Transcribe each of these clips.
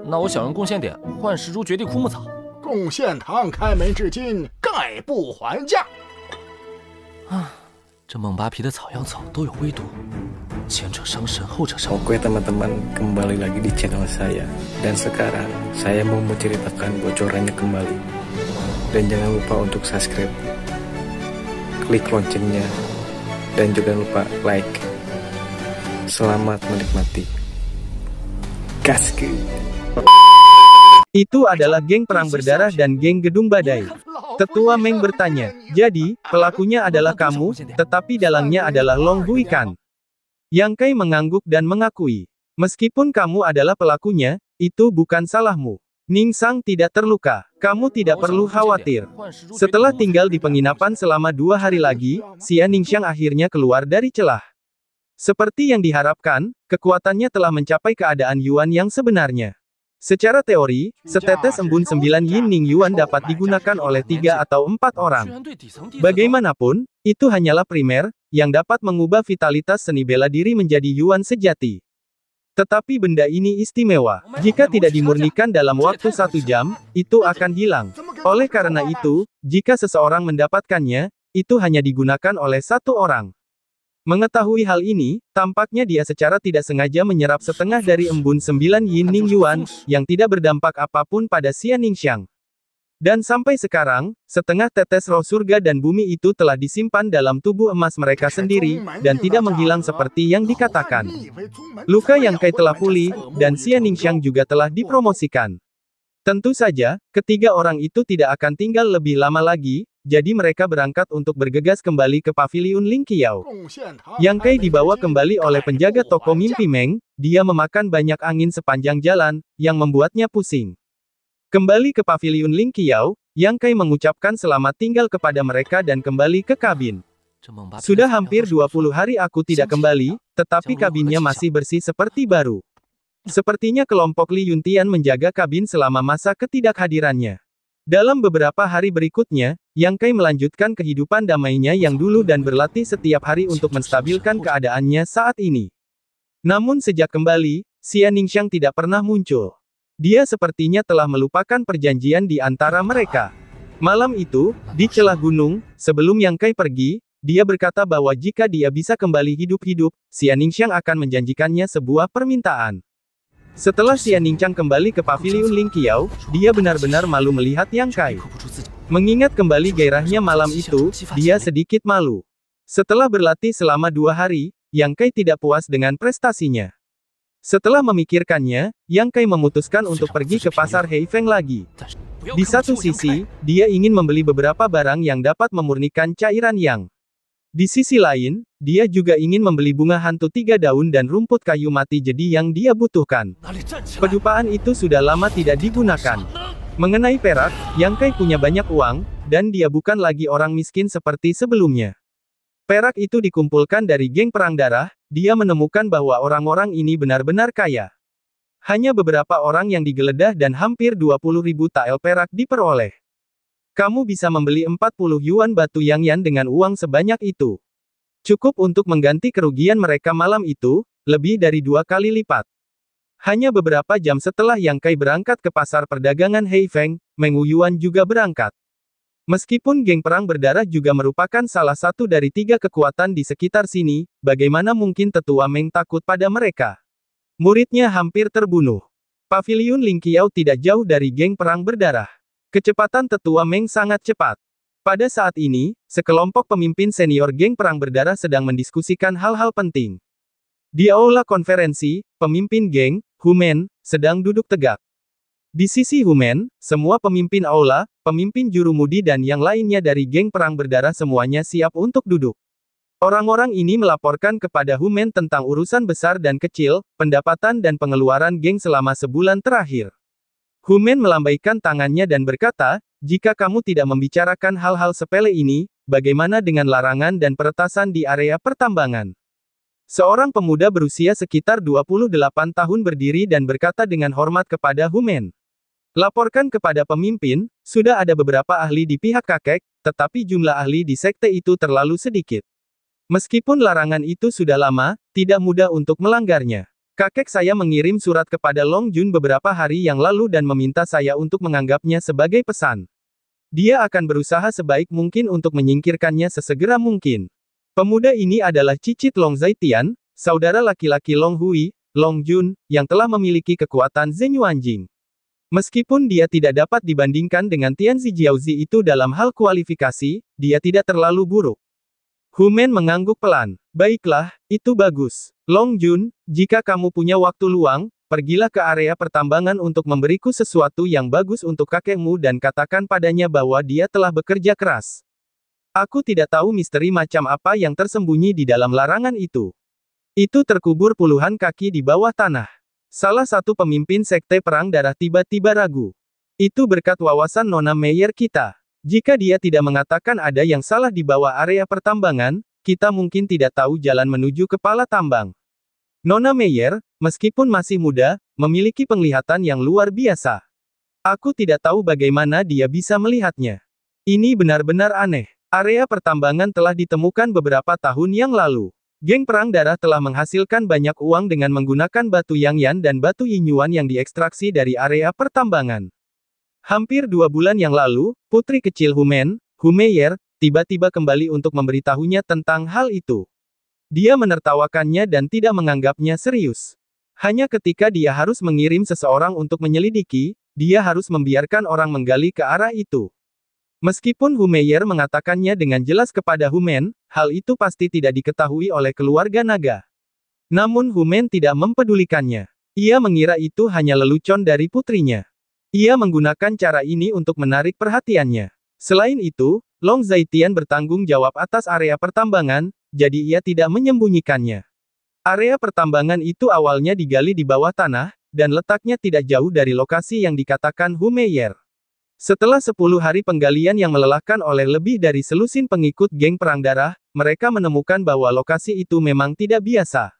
那我想用贡献点换10株绝地枯木草。贡献堂开门至今，概不还价。啊，这蒙巴皮的草药草都有微毒，前者伤神，后者伤。Oke teman-teman, kembali lagi di channel saya. Dan sekarang saya mau menceritakan bocorannya kembali. Dan jangan lupa untuk subscribe, klik loncengnya, dan juga lupa like. Selamat menikmati. Gaskeun. Itu adalah geng perang berdarah dan geng gedung badai. Tetua Meng bertanya, jadi, pelakunya adalah kamu, tetapi dalangnya adalah Long Huikan. Yang Kai mengangguk dan mengakui, meskipun kamu adalah pelakunya, itu bukan salahmu. Ning Sang tidak terluka, kamu tidak perlu khawatir. Setelah tinggal di penginapan selama 2 hari lagi, Xia Ningxiang akhirnya keluar dari celah. Seperti yang diharapkan, kekuatannya telah mencapai keadaan Yuan yang sebenarnya. Secara teori, setetes embun 9 Yin Ning Yuan dapat digunakan oleh 3 atau 4 orang. Bagaimanapun, itu hanyalah primer, yang dapat mengubah vitalitas seni bela diri menjadi Yuan sejati. Tetapi benda ini istimewa. Jika tidak dimurnikan dalam waktu 1 jam, itu akan hilang. Oleh karena itu, jika seseorang mendapatkannya, itu hanya digunakan oleh 1 orang. Mengetahui hal ini, tampaknya dia secara tidak sengaja menyerap setengah dari embun 9 Yin Ning Yuan, yang tidak berdampak apapun pada Xia Ningxiang. Dan sampai sekarang, setengah tetes roh surga dan bumi itu telah disimpan dalam tubuh emas mereka sendiri, dan tidak menghilang seperti yang dikatakan. Luka yang Kai telah pulih, dan Xia Ningxiang juga telah dipromosikan. Tentu saja, ketiga orang itu tidak akan tinggal lebih lama lagi, jadi mereka berangkat untuk bergegas kembali ke paviliun Ling Qiao. Yang Kai dibawa kembali oleh penjaga toko mimpi Meng, dia memakan banyak angin sepanjang jalan, yang membuatnya pusing. Kembali ke paviliun Ling Qiao, Yang Kai mengucapkan selamat tinggal kepada mereka dan kembali ke kabin. Sudah hampir 20 hari aku tidak kembali, tetapi kabinnya masih bersih seperti baru. Sepertinya kelompok Li Yuntian menjaga kabin selama masa ketidakhadirannya. Dalam beberapa hari berikutnya, Yang Kai melanjutkan kehidupan damainya yang dulu dan berlatih setiap hari untuk menstabilkan keadaannya saat ini. Namun sejak kembali, Xia Ningxiang tidak pernah muncul. Dia sepertinya telah melupakan perjanjian di antara mereka. Malam itu, di celah gunung, sebelum Yang Kai pergi, dia berkata bahwa jika dia bisa kembali hidup-hidup, Xia Ningxiang akan menjanjikannya sebuah permintaan. Setelah Xia Ningxiang kembali ke paviliun Ling Qiao, dia benar-benar malu melihat Yang Kai. Mengingat kembali gairahnya malam itu, dia sedikit malu. Setelah berlatih selama 2 hari, Yang Kai tidak puas dengan prestasinya. Setelah memikirkannya, Yang Kai memutuskan untuk pergi ke pasar Heifeng lagi. Di satu sisi, dia ingin membeli beberapa barang yang dapat memurnikan cairan Yang. Di sisi lain, dia juga ingin membeli bunga hantu 3 daun dan rumput kayu mati jadi yang dia butuhkan. Pedupaan itu sudah lama tidak digunakan. Mengenai perak, Yang Kai punya banyak uang, dan dia bukan lagi orang miskin seperti sebelumnya. Perak itu dikumpulkan dari geng perang darah, dia menemukan bahwa orang-orang ini benar-benar kaya. Hanya beberapa orang yang digeledah dan hampir 20.000 tael perak diperoleh. Kamu bisa membeli 40 yuan batu Yangyan dengan uang sebanyak itu. Cukup untuk mengganti kerugian mereka malam itu, lebih dari 2 kali lipat. Hanya beberapa jam setelah Yang Kai berangkat ke pasar perdagangan Heifeng, Meng Wuyuan juga berangkat. Meskipun geng perang berdarah juga merupakan salah satu dari 3 kekuatan di sekitar sini, bagaimana mungkin tetua Meng takut pada mereka? Muridnya hampir terbunuh. Paviliun Ling Qiao tidak jauh dari geng perang berdarah. Kecepatan tetua Meng sangat cepat. Pada saat ini, sekelompok pemimpin senior geng perang berdarah sedang mendiskusikan hal-hal penting. Di aula konferensi, pemimpin geng, Humen, sedang duduk tegak. Di sisi Humen, semua pemimpin aula, pemimpin jurumudi dan yang lainnya dari geng perang berdarah semuanya siap untuk duduk. Orang-orang ini melaporkan kepada Humen tentang urusan besar dan kecil, pendapatan dan pengeluaran geng selama sebulan terakhir. Humen melambaikan tangannya dan berkata, jika kamu tidak membicarakan hal-hal sepele ini, bagaimana dengan larangan dan peretasan di area pertambangan? Seorang pemuda berusia sekitar 28 tahun berdiri dan berkata dengan hormat kepada Humen. Laporkan kepada pemimpin, sudah ada beberapa ahli di pihak kakek, tetapi jumlah ahli di sekte itu terlalu sedikit. Meskipun larangan itu sudah lama, tidak mudah untuk melanggarnya. Kakek saya mengirim surat kepada Long Jun beberapa hari yang lalu dan meminta saya untuk menganggapnya sebagai pesan. Dia akan berusaha sebaik mungkin untuk menyingkirkannya sesegera mungkin. Pemuda ini adalah cicit Long Zaitian, saudara laki-laki Long Hui, Long Jun, yang telah memiliki kekuatan Zenyuanjing. Meskipun dia tidak dapat dibandingkan dengan Tianzi Jiaozi itu dalam hal kualifikasi, dia tidak terlalu buruk. Hu Men mengangguk pelan. Baiklah, itu bagus. Long Jun, jika kamu punya waktu luang, pergilah ke area pertambangan untuk memberiku sesuatu yang bagus untuk kakekmu dan katakan padanya bahwa dia telah bekerja keras. Aku tidak tahu misteri macam apa yang tersembunyi di dalam larangan itu. Itu terkubur puluhan kaki di bawah tanah. Salah satu pemimpin sekte perang darah tiba-tiba ragu. Itu berkat wawasan Nona Meyer kita. Jika dia tidak mengatakan ada yang salah di bawah area pertambangan, kita mungkin tidak tahu jalan menuju kepala tambang. Nona Meyer, meskipun masih muda, memiliki penglihatan yang luar biasa. Aku tidak tahu bagaimana dia bisa melihatnya. Ini benar-benar aneh. Area pertambangan telah ditemukan beberapa tahun yang lalu. Geng perang darah telah menghasilkan banyak uang dengan menggunakan batu Yangyan dan batu Yinyuan yang diekstraksi dari area pertambangan. Hampir 2 bulan yang lalu, putri kecil Hu Meyer, tiba-tiba kembali untuk memberitahunya tentang hal itu. Dia menertawakannya dan tidak menganggapnya serius. Hanya ketika dia harus mengirim seseorang untuk menyelidiki, dia harus membiarkan orang menggali ke arah itu. Meskipun Hu Meyer mengatakannya dengan jelas kepada Hu Men, hal itu pasti tidak diketahui oleh keluarga naga. Namun Hu Men tidak mempedulikannya. Ia mengira itu hanya lelucon dari putrinya. Ia menggunakan cara ini untuk menarik perhatiannya. Selain itu, Long Zaitian bertanggung jawab atas area pertambangan, jadi ia tidak menyembunyikannya. Area pertambangan itu awalnya digali di bawah tanah, dan letaknya tidak jauh dari lokasi yang dikatakan Hu Meyer. Setelah 10 hari penggalian yang melelahkan oleh lebih dari selusin pengikut geng perang darah, mereka menemukan bahwa lokasi itu memang tidak biasa.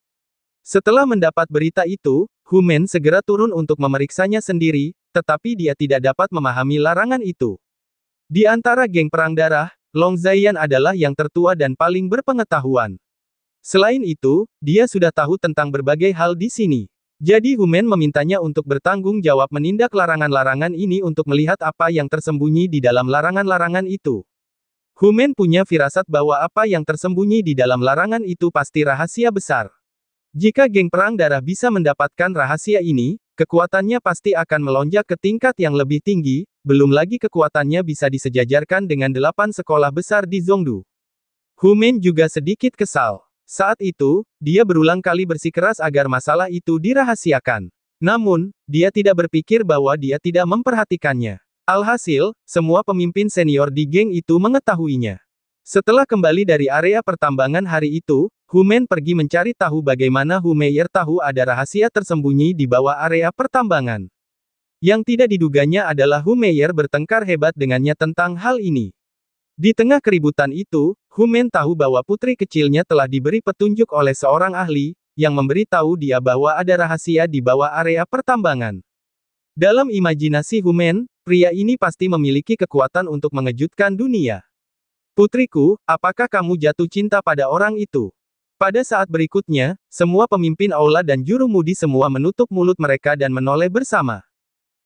Setelah mendapat berita itu, Hu Men segera turun untuk memeriksanya sendiri, tetapi dia tidak dapat memahami larangan itu. Di antara geng perang darah, Long Zaiyan adalah yang tertua dan paling berpengetahuan. Selain itu, dia sudah tahu tentang berbagai hal di sini. Jadi Hu Men memintanya untuk bertanggung jawab menindak larangan-larangan ini untuk melihat apa yang tersembunyi di dalam larangan-larangan itu. Hu Men punya firasat bahwa apa yang tersembunyi di dalam larangan itu pasti rahasia besar. Jika geng perang darah bisa mendapatkan rahasia ini, kekuatannya pasti akan melonjak ke tingkat yang lebih tinggi, belum lagi kekuatannya bisa disejajarkan dengan 8 sekolah besar di Zhongdu. Hu Men juga sedikit kesal. Saat itu, dia berulang kali bersikeras agar masalah itu dirahasiakan. Namun, dia tidak berpikir bahwa dia tidak memperhatikannya. Alhasil, semua pemimpin senior di geng itu mengetahuinya. Setelah kembali dari area pertambangan hari itu, Hu Men pergi mencari tahu bagaimana Hu Meyer tahu ada rahasia tersembunyi di bawah area pertambangan. Yang tidak diduganya adalah Hu Meyer bertengkar hebat dengannya tentang hal ini. Di tengah keributan itu, Hu Men tahu bahwa putri kecilnya telah diberi petunjuk oleh seorang ahli, yang memberitahu dia bahwa ada rahasia di bawah area pertambangan. Dalam imajinasi Hu Men, pria ini pasti memiliki kekuatan untuk mengejutkan dunia. Putriku, apakah kamu jatuh cinta pada orang itu? Pada saat berikutnya, semua pemimpin aula dan juru mudi semua menutup mulut mereka dan menoleh bersama.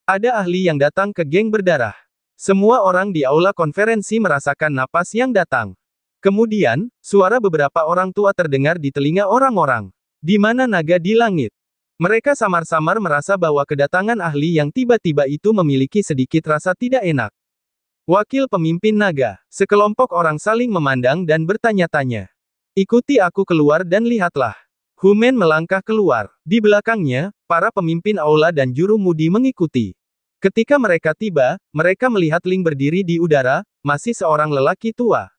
Ada ahli yang datang ke geng berdarah. Semua orang di aula konferensi merasakan napas yang datang. Kemudian, suara beberapa orang tua terdengar di telinga orang-orang. Di mana naga di langit? Mereka samar-samar merasa bahwa kedatangan ahli yang tiba-tiba itu memiliki sedikit rasa tidak enak. Wakil pemimpin naga, sekelompok orang saling memandang dan bertanya-tanya. Ikuti aku keluar dan lihatlah. Hu Men melangkah keluar. Di belakangnya, para pemimpin aula dan juru mudi mengikuti. Ketika mereka tiba, mereka melihat Ling berdiri di udara, masih seorang lelaki tua.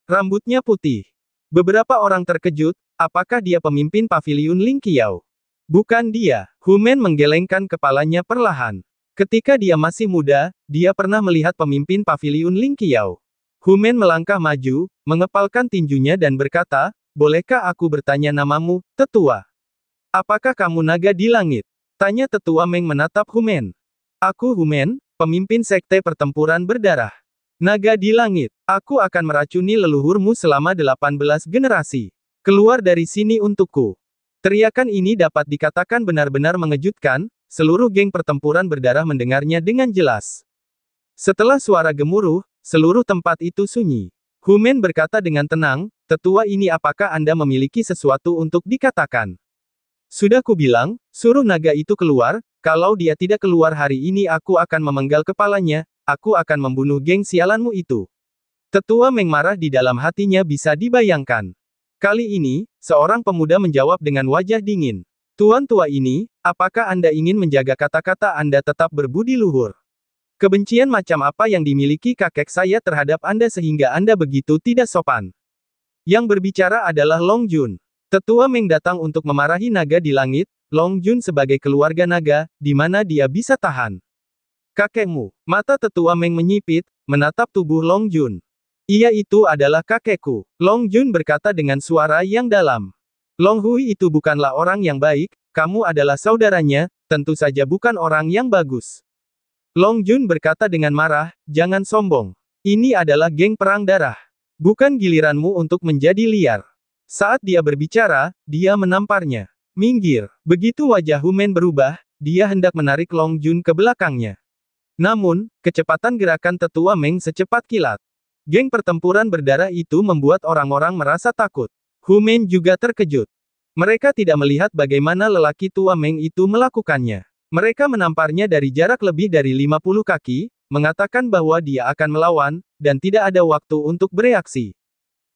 Rambutnya putih. Beberapa orang terkejut, apakah dia pemimpin paviliun Ling Qiao? Bukan dia. Hu Men menggelengkan kepalanya perlahan. Ketika dia masih muda, dia pernah melihat pemimpin paviliun Ling Qiao. Hu Men melangkah maju, mengepalkan tinjunya dan berkata, bolehkah aku bertanya namamu, tetua? Apakah kamu naga di langit? Tanya tetua Meng menatap Hu Men. Aku Hu Men, pemimpin sekte pertempuran berdarah. Naga di langit, aku akan meracuni leluhurmu selama 18 generasi. Keluar dari sini untukku. Teriakan ini dapat dikatakan benar-benar mengejutkan, seluruh geng pertempuran berdarah mendengarnya dengan jelas. Setelah suara gemuruh, seluruh tempat itu sunyi. Humen berkata dengan tenang, "Tetua ini apakah Anda memiliki sesuatu untuk dikatakan?" "Sudah kubilang, suruh naga itu keluar, kalau dia tidak keluar hari ini aku akan memenggal kepalanya, aku akan membunuh geng sialanmu itu." Tetua Meng marah di dalam hatinya bisa dibayangkan. Kali ini, seorang pemuda menjawab dengan wajah dingin. "Tuan tua ini, apakah Anda ingin menjaga kata-kata Anda tetap berbudi luhur? Kebencian macam apa yang dimiliki kakek saya terhadap Anda sehingga Anda begitu tidak sopan?" Yang berbicara adalah Long Jun. Tetua Meng datang untuk memarahi naga di langit, Long Jun sebagai keluarga naga, di mana dia bisa tahan. "Kakekmu." Mata Tetua Meng menyipit, menatap tubuh Long Jun. "Iya, itu adalah kakekku," Long Jun berkata dengan suara yang dalam. "Long Hui itu bukanlah orang yang baik, kamu adalah saudaranya, tentu saja bukan orang yang bagus." Long Jun berkata dengan marah, "Jangan sombong. Ini adalah geng perang darah. Bukan giliranmu untuk menjadi liar." Saat dia berbicara, dia menamparnya. "Minggir." Begitu wajah Humen berubah, dia hendak menarik Long Jun ke belakangnya. Namun, kecepatan gerakan Tetua Meng secepat kilat. Geng pertempuran berdarah itu membuat orang-orang merasa takut. Humen juga terkejut. Mereka tidak melihat bagaimana lelaki tua Meng itu melakukannya. Mereka menamparnya dari jarak lebih dari 50 kaki, mengatakan bahwa dia akan melawan, dan tidak ada waktu untuk bereaksi.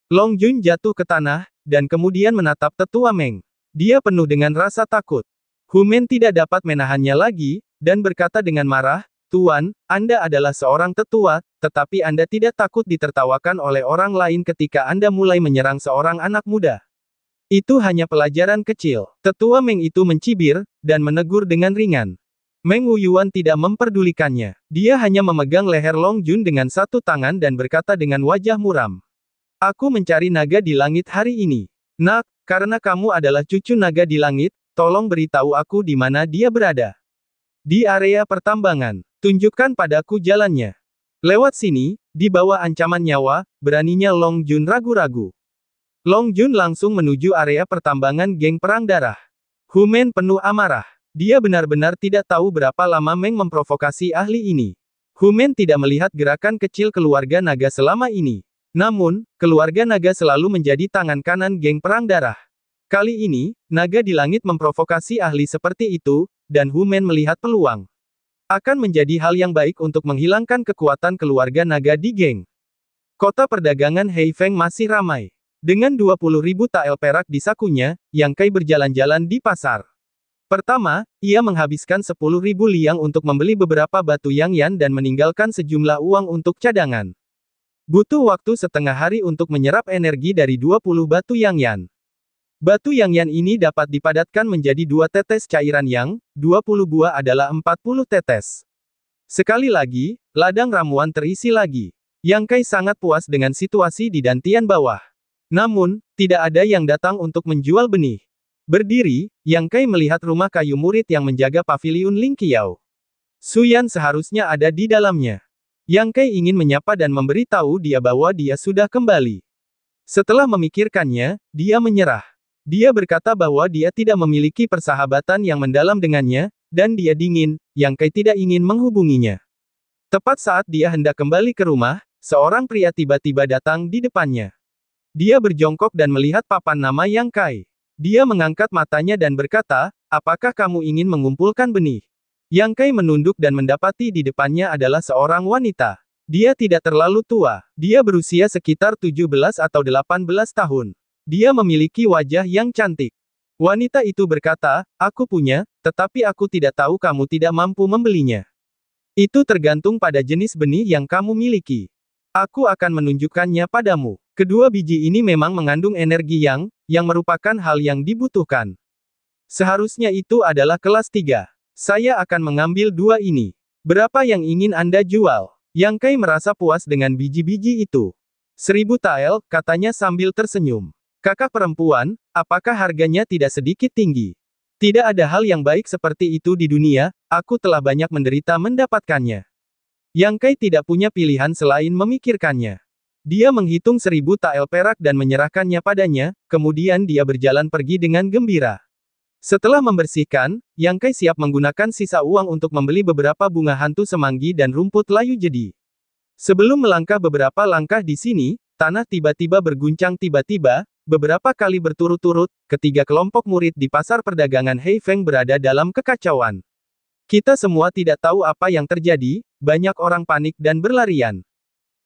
Long Jun jatuh ke tanah, dan kemudian menatap Tetua Meng. Dia penuh dengan rasa takut. Humen tidak dapat menahannya lagi, dan berkata dengan marah, "Tuan, Anda adalah seorang tetua, tetapi Anda tidak takut ditertawakan oleh orang lain ketika Anda mulai menyerang seorang anak muda. Itu hanya pelajaran kecil." Tetua Meng itu mencibir, dan menegur dengan ringan. Meng Wuyuan tidak memperdulikannya. Dia hanya memegang leher Long Jun dengan satu tangan dan berkata dengan wajah muram. "Aku mencari naga di langit hari ini. Nak, karena kamu adalah cucu naga di langit, tolong beritahu aku di mana dia berada." "Di area pertambangan. Tunjukkan padaku jalannya." "Lewat sini." Di bawah ancaman nyawa, beraninya Long Jun ragu-ragu. Long Jun langsung menuju area pertambangan geng perang darah. Humen penuh amarah. Dia benar-benar tidak tahu berapa lama Meng memprovokasi ahli ini. Humen tidak melihat gerakan kecil keluarga naga selama ini. Namun, keluarga naga selalu menjadi tangan kanan geng perang darah. Kali ini, naga di langit memprovokasi ahli seperti itu, dan Humen melihat peluang. Akan menjadi hal yang baik untuk menghilangkan kekuatan keluarga naga di geng. Kota perdagangan Heifeng masih ramai. Dengan 20.000 tael perak di sakunya, Yang Kai berjalan-jalan di pasar. Pertama, ia menghabiskan 10.000 liang untuk membeli beberapa batu Yang-Yan dan meninggalkan sejumlah uang untuk cadangan. Butuh waktu setengah hari untuk menyerap energi dari 20 batu Yang-Yan. Batu Yang-Yan ini dapat dipadatkan menjadi 2 tetes cairan Yang, 20 buah adalah 40 tetes. Sekali lagi, ladang ramuan terisi lagi. Yang Kai sangat puas dengan situasi di dantian bawah. Namun, tidak ada yang datang untuk menjual benih. Berdiri, Yang Kai melihat rumah kayu murid yang menjaga paviliun Ling Qiao. Suyan seharusnya ada di dalamnya. Yang Kai ingin menyapa dan memberitahu dia bahwa dia sudah kembali. Setelah memikirkannya, dia menyerah. Dia berkata bahwa dia tidak memiliki persahabatan yang mendalam dengannya, dan dia dingin, Yang Kai tidak ingin menghubunginya. Tepat saat dia hendak kembali ke rumah, seorang pria tiba-tiba datang di depannya. Dia berjongkok dan melihat papan nama Yang Kai. Dia mengangkat matanya dan berkata, "Apakah kamu ingin mengumpulkan benih?" Yang Kai menunduk dan mendapati di depannya adalah seorang wanita. Dia tidak terlalu tua. Dia berusia sekitar 17 atau 18 tahun. Dia memiliki wajah yang cantik. Wanita itu berkata, "Aku punya, tetapi aku tidak tahu kamu tidak mampu membelinya. Itu tergantung pada jenis benih yang kamu miliki. Aku akan menunjukkannya padamu." Kedua biji ini memang mengandung energi yang merupakan hal yang dibutuhkan. Seharusnya itu adalah kelas 3. Saya akan mengambil 2 ini. Berapa yang ingin Anda jual? Yang Kai merasa puas dengan biji-biji itu. 1000 tael, katanya sambil tersenyum. Kakak perempuan, apakah harganya tidak sedikit tinggi? Tidak ada hal yang baik seperti itu di dunia, aku telah banyak menderita mendapatkannya. Yang Kai tidak punya pilihan selain memikirkannya. Dia menghitung 1000 tael perak dan menyerahkannya padanya, kemudian dia berjalan pergi dengan gembira. Setelah membersihkan, Yang Kai siap menggunakan sisa uang untuk membeli beberapa bunga hantu semanggi dan rumput layu jedi. Sebelum melangkah beberapa langkah di sini, tanah tiba-tiba berguncang tiba-tiba, beberapa kali berturut-turut, ketiga kelompok murid di pasar perdagangan Heifeng berada dalam kekacauan. Kita semua tidak tahu apa yang terjadi, banyak orang panik dan berlarian.